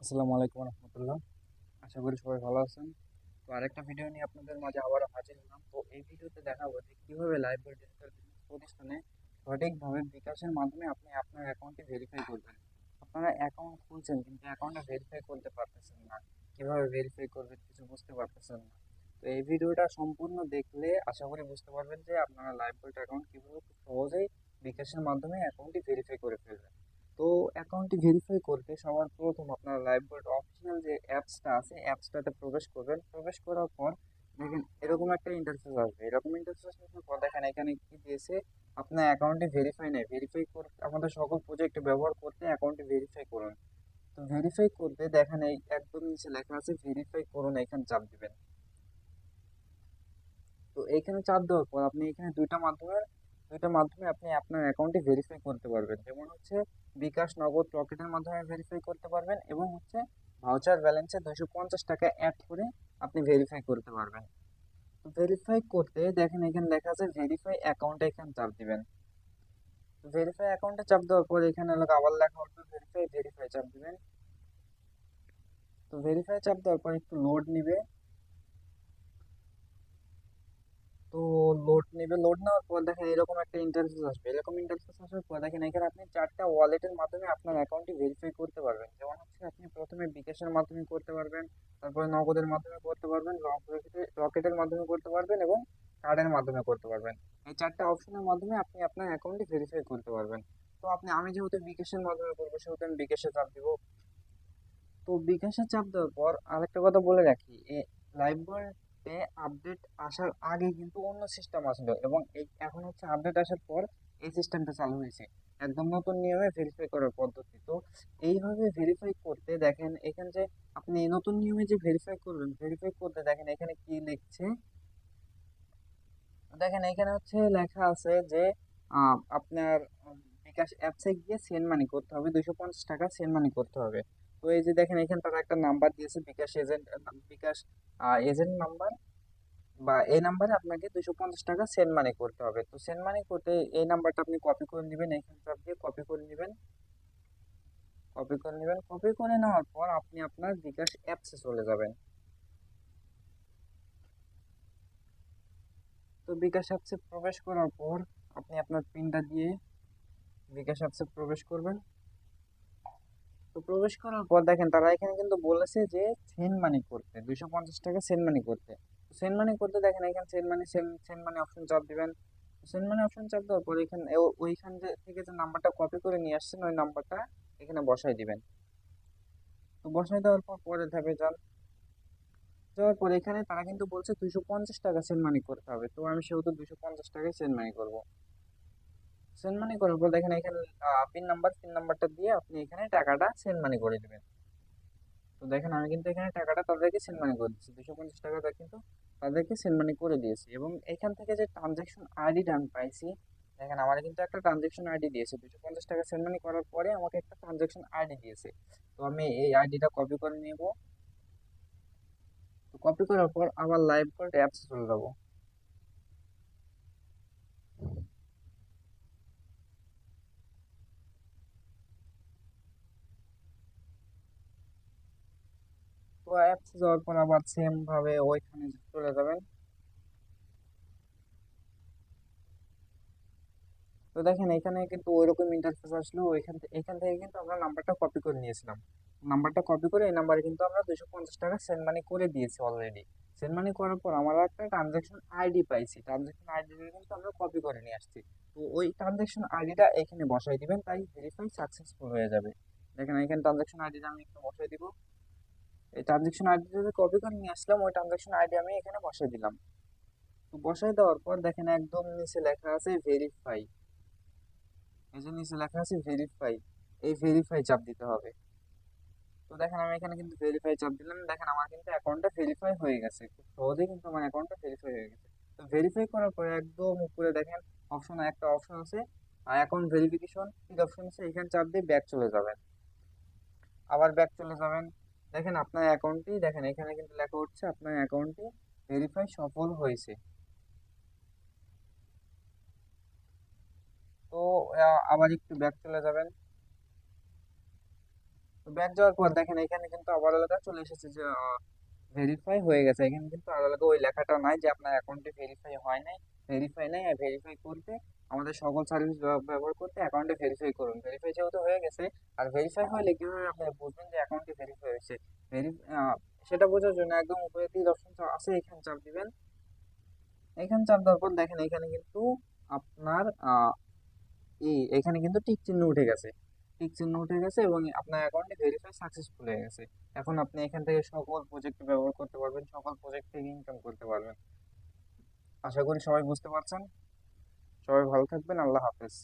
আসসালামু আলাইকুম রহমতুল্লাহ। আশা করি সবাই ভালো আছেন। তো আরেকটা ভিডিও নিয়ে আপনাদের মাঝে আবারও হাজির হলাম। তো এই ভিডিওতে দেখাবো যে কিভাবে লাইভ বা ডিজিটাল বিজনেস প্রতিষ্ঠানে সঠিকভাবে বিকাশের মাধ্যমে আপনি আপনার অ্যাকাউন্টটি ভেরিফাই করবেন। আপনারা অ্যাকাউন্ট খুলছেন কিন্তু অ্যাকাউন্টটা ভেরিফাই করতে পারতেছেন না, কিভাবে ভেরিফাই করবেন কিছু বুঝতে পারতেছেন না। তো এই ভিডিওটা সম্পূর্ণ দেখলে আশা করি বুঝতে পারবেন যে আপনারা লাইভ গোল্ড অ্যাকাউন্ট কিভাবে খুব সহজেই বিকাশের মাধ্যমে অ্যাকাউন্টটি ভেরিফাই করে ফেলবেন। তো অ্যাকাউন্টটি ভেরিফাই করতে সবার প্রথম আপনার লাইভবোর্ড অফিসিয়াল যে অ্যাপসটা আছে অ্যাপসটাতে প্রবেশ করবেন। প্রবেশ করার পর দেখেন এরকম একটা ইন্টারফেস আসবে। এরকম ইন্টারফেস আসার পর দেখেন এখানে কি দিয়েছে, আপনার অ্যাকাউন্টে ভেরিফাই নেই। ভেরিফাই করতে আমাদের সকল প্রজেক্ট ব্যবহার করতে অ্যাকাউন্টে ভেরিফাই করুন। তো ভেরিফাই করতে দেখেন এই একদম নিচে লেখা আছে ভেরিফাই করুন, এখানে চাপ দিবেন। তো এইখানে চাপ দেওয়ার পর আপনি এখানে দুইটা মাধ্যমে আপনি আপনার অ্যাকাউন্টটি ভেরিফাই করতে পারবেন। যেমন হচ্ছে বিকাশ, নগদ, রকেটের মাধ্যমে ভেরিফাই করতে পারবেন এবং হচ্ছে ভাউচার ব্যালেন্সে 250 টাকা অ্যাড করে আপনি ভেরিফাই করতে পারবেন। তো ভেরিফাই করতে দেখেন এখানে লেখা আছে ভেরিফাই অ্যাকাউন্টে, এখানে চাপ দিবেন। তো ভেরিফাই অ্যাকাউন্টে চাপ দেওয়ার পর এখানে আবার লেখা উঠবে ভেরিফাই, ভেরিফাই চাপ দিবেন। তো ভেরিফাই চাপ দেওয়ার পর একটু লোড নিবে। তো লোড নেওয়ার পর দেখেন এরকম একটা ইন্টারফেস আসবে। এরকম ইন্টারফেস আসার পর দেখেন এখানে আপনি চারটা ওয়ালেটের মাধ্যমে আপনার অ্যাকাউন্টটি ভেরিফাই করতে পারবেন। যেমন হচ্ছে আপনি প্রথমে বিকাশের মাধ্যমে করতে পারবেন, তারপরে নগদের মাধ্যমে করতে পারবেন, রকেটের মাধ্যমে করতে পারবেন এবং কার্ডের মাধ্যমে করতে পারবেন। এই চারটা অপশনের মাধ্যমে আপনি আপনার অ্যাকাউন্টটি ভেরিফাই করতে পারবেন। তো আমি যেহেতু বিকাশের মাধ্যমে করবো সেহেতু আমি বিকাশে চাপ দিব। তো বিকাশে চাপ দেওয়ার পর আরেকটা কথা বলে রাখি, লাইভ গোল্ডে আপডেট আসার আগে কিন্তু অন্য সিস্টেম আসলো এবং এখন হচ্ছে আপডেট আসার পর এই সিস্টেমটা চালু হয়েছে একদম নতুন নিয়মে ভেরিফাই করার পদ্ধতি। তো এইভাবে ভেরিফাই করতে দেখেন এখানে যে আপনি এই নতুন নিয়মে যে ভেরিফাই করবেন, ভেরিফাই করতে দেখেন এখানে কি লিখছে। দেখেন এখানে হচ্ছে লেখা আছে যে আপনার বিকাশ অ্যাপসে গিয়ে সেন্ড মানি করতে হবে, 250 টাকা সেন্ড মানি করতে হবে। তো এই যে দেখেন এখানে তারা একটা নাম্বার দিয়েছে, বিকাশ এজেন্ট নাম্বার, বা এই নাম্বারে আপনাকে 250 টাকা সেন্ড মানি করতে হবে। তো সেন্ড মানি করতে এই নাম্বারটা আপনি কপি করে নেবেন, এখানে চাপ দিয়ে কপি করে নেবেন। কপি করে নেওয়ার পর আপনি আপনার বিকাশ অ্যাপসে চলে যাবেন। তো বিকাশ অ্যাপসে প্রবেশ করার পর আপনি আপনার পিনটা দিয়ে বিকাশ অ্যাপসে প্রবেশ করবেন। তো প্রবেশ করার পর দেখেন তারা এখানে কিন্তু বলেছে যে সেন্ড মানি করতে 250 টাকা সেন্ড মানি করতে। সেন্ড মানি করতে দেখেন এখানে সেন্ড মানি অপশন চাপ দিবেন। সেন্ড মানি অপশন চাপ দেওয়ার পর এখানে ওইখান থেকে যে নাম্বারটা কপি করে নিয়ে আসছেন ওই নাম্বারটা এখানে বসাই দিবেন। তো বসাই দেওয়ার পর পরের ধাপে যাওয়ার পর এখানে তারা কিন্তু বলছে 250 টাকা সেন্ড মানি করতে হবে। তো আমি সেহেতু 250 টাকায় সেন্ড মানি করবো। সেন্ড মানি করার পর দেখেন এখানে পিন নাম্বারটা দিয়ে আপনি এখানে টাকাটা সেন্ড মানি করে দিবেন। তো দেখেন আমি কিন্তু এখানে টাকাটা তাদেরকে সেন্ড মানি করে দিচ্ছি, 250 টাকাটা কিন্তু তাদেরকে সেন্ড মানি করে দিয়েছি। এবং এখান থেকে যে ট্রানজ্যাকশন আইডিটা আমি পাইছি, দেখেন আমার কিন্তু একটা ট্রানজ্যাকশন আইডি দিয়েছে, 250 টাকা সেন্ড মানি করার পরে আমাকে একটা ট্রানজ্যাকশন আইডি দিয়েছে। তো আমি এই আইডিটা কপি করে নেব। তো কপি করার পর আবার লাইভ গোল্ড অ্যাপস চলে যাবো। তো অ্যাপস যাওয়ার পর আবার সেম ভাবে ওইখানে চলে যাবেন। তো দেখেন এখানে কিন্তু ওইরকম ইন্টারফেস আসলো। এখান থেকে কিন্তু আমরা নাম্বারটা কপি করে নিয়েছিলাম। নাম্বারটা কপি করে এই নাম্বারে কিন্তু আমরা 250 টাকা সেন্ড মানি করে দিয়েছি অলরেডি। সেন্ড মানি করার পর আমরা একটা ট্রানজাকশন আইডি পাইছি, ট্রানজাকশন আইডিটা কিন্তু আমরা কপি করে নিয়ে আসছি। তো ওই ট্রানজাকশন আইডিটা এখানে বসাই দিবেন, তাই ভেরিফাই সাকসেসফুল হয়ে যাবে। দেখেন এখানে ট্রানজাকশন আইডিটা আমি একটু বসাই দিব। এই ট্রানজাকশন আইডিটা যে কপি করে নিয়ে আসলাম ওই ট্রানজাকশন আইডি আমি এখানে বসাই দিলাম। তো বসাই দেওয়ার পর দেখেন একদম নিচে লেখা আছে ভেরিফাই। এই যে নিচে লেখা আছে ভেরিফাই, এই ভেরিফাই চাপ দিতে হবে। তো দেখেন আমি এখানে কিন্তু ভেরিফাই চাপ দিলাম, দেখেন আমার কিন্তু অ্যাকাউন্টটা ভেরিফাই হয়ে গেছে, খুব সহজেই কিন্তু আমার অ্যাকাউন্টটা ভেরিফাই হয়ে গেছে। তো ভেরিফাই করার পরে একদম উপরে দেখেন একটা অপশন আছে, অ্যাকাউন্ট ভেরিফিকেশন কি অপশন আছে, এখানে চাপ দিয়ে ব্যাক চলে যাবেন। আবার ব্যাক চলে যাবেন। দেখেন আপনার অ্যাকাউন্টটি, দেখেন এখানে কিন্তু লেখা হচ্ছে আপনার অ্যাকাউন্টটি ভেরিফাই সফল হয়েছে। তো আবার একটু ব্যাক চলে যাবেন। ব্যাক যাওয়ার পর দেখেন এখানে কিন্তু আবার লেখা চলে এসেছে যে ভেরিফাই হয়ে গেছে। এখানে কিন্তু আলাদা ওই লেখাটা নাই যে আপনার অ্যাকাউন্টে ভেরিফাই হয় নাই, ভেরিফাই নাই। আর ভেরিফাই করতে আমাদের সকল সার্ভিস ব্যবহার করতে অ্যাকাউন্টে ভেরিফাই করুন। ভেরিফাই যেহেতু হয়ে গেছে, আর ভেরিফাই হলে কিভাবে আপনি বুঝবেন যে অ্যাকাউন্টে ভেরিফাই হয়েছে? ভেরি সেটা বোঝার জন্য একদম উপরে তীর অপশন আছে, এখানে চাপ দিবেন। এখানে চাপ দেওয়ার পর দেখেন এখানে কিন্তু আপনার এখানে কিন্তু টিক চিহ্ন উঠে গেছে, টিক চিহ্ন উঠে গেছে এবং আপনার অ্যাকাউন্টে ভেরিফাই সাকসেসফুল হয়ে গেছে। এখন আপনি এখান থেকে সকল প্রজেক্ট ব্যবহার করতে পারবেন, সকল প্রজেক্ট থেকে ইনকাম করতে পারবেন। আশা করি সবাই বুঝতে পারছেন। সবাই ভালো থাকবেন। আল্লাহ হাফেজ।